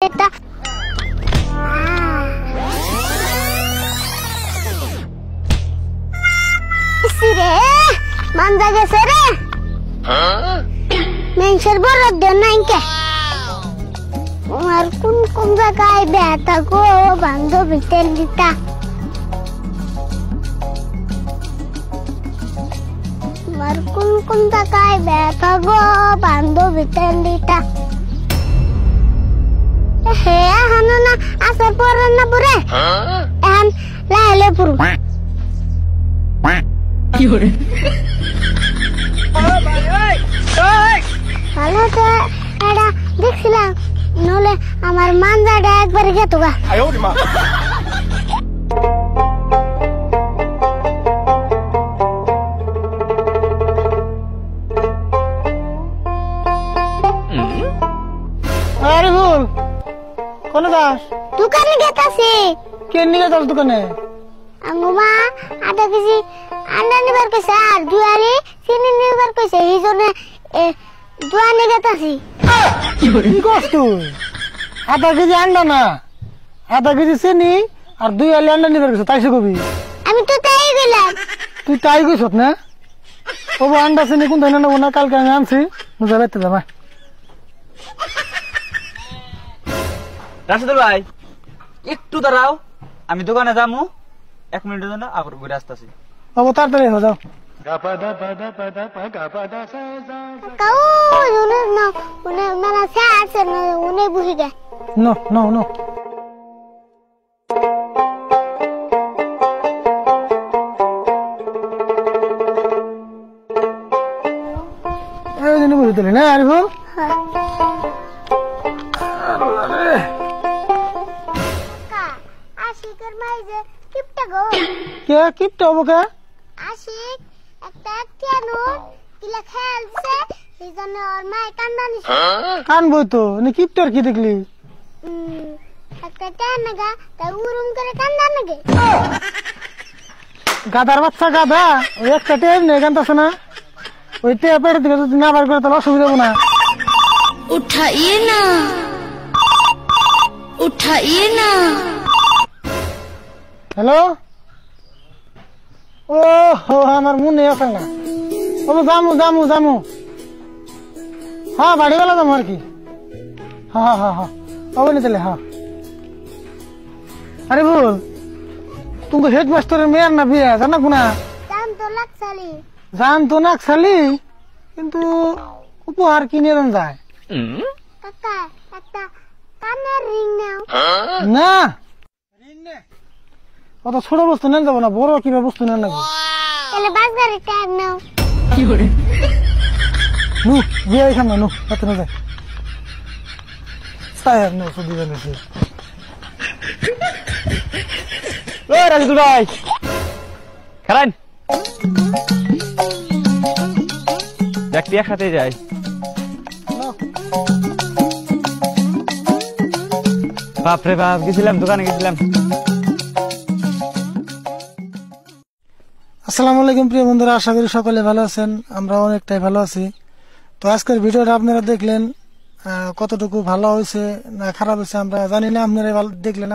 এটা রে মানজা গেছে রে মেনসের বড় দেন নাই কে আর কোন কোন জায়গায় ব্যথা গো বান্ধবী তেল দিতা আর কোন কোন জায়গায় ব্যথা গো বান্ধবী তেল দিতা হে হানো না আসর পরে না পরে এখন লাইলে পুরো কি হরে ভালো তো এটা দেখছিলাম নলে আমার মানজাটা একবারে গেতো গা আরে বল কোন দাস দোকানে গেতাছি কেন নিয়ে যাস দোকানে আঙ্গুমা আধা কেজি আন্ডা নিবার কইছে আর দুয়ারে চিনি নিবার কইছে এই জন্য দোকানে গেতাছি কি করছ তুই আধা কেজি আন্ডা না আধা কেজি চিনি আর 2 আলি আন্ডা নিবার কইছে তাইছে কবি আমি তো তাই গেলাম তুই তাই কইছ না ও আন্ডা চিনি কোন ধরনের নেব না কালকে আমি আনছি মুজা বাইতে যাবা রাশেদুল ভাই একটু দাঁড়াও আমি দোকানে যাবো 1 মিনিটের জন্য আবার ঘুরে আসতেছি বাবু তাড়াতাড়ি হয়ে যাও কাউ উনি না উনি মানে আছে না উনি বুঝি গে নো নো নো এই দিন বুঝি দিলি না আরে বল আশিকের মাইজে কিপটা গো কে কিপটা হবো কে আশিক একটা কেনো কিলা খেলছে এই জন্য ওর মাই কান্দানি কানবো তো কিপটার কি দেখলি একটা টান নাগা তা উরুম করে কান্দা নাগে গাধার বাচ্চা গাধা ওই একটা টেপ নেই কানতাছে না ওই টেপ পেটে দিকে যদি না বার করে তাহলে অসুবিধা হবো না उठाइए ना उठाइए ना হ্যালো ও হো আমার মনে আছে না ও জামু জামু জামু হ্যাঁ বাড়ি গেল যাবো আর কি হ্যাঁ হ্যাঁ হ্যাঁ হবে না তাহলে হ্যাঁ আরে বল তুমি হেডমাস্টারের মেয়ের না বিয়ে জানা কোনা দাম তো লাগছালি জান তো না খালি কিন্তু উপহার কিনে দেন যায় কাকা একটা কানের রিং নাও না কত ছোট বস্তু নেন যাবো না বড় কিবা বস্তু নেন নাকি তাহলে বাস গাড়ি ট্যাগ নাও নু বিয়ে এখান না নু এত না যায় সাহেব নো সুদি জানেছি ও রাশেদুল ভাই খারান দেখতে একসাথে যাই বাপরে বাপ গেছিলাম দোকানে গেছিলাম আসসালামু আলাইকুম প্রিয় বন্ধুরা, আশা করি সকলে ভালো আছেন। আমরা অনেকটাই ভালো আছি। তো আজকের ভিডিওটা আপনারা দেখলেন, কতটুকু ভালো হয়েছে না খারাপ হয়েছে আমরা জানি না, আপনারা দেখলেন।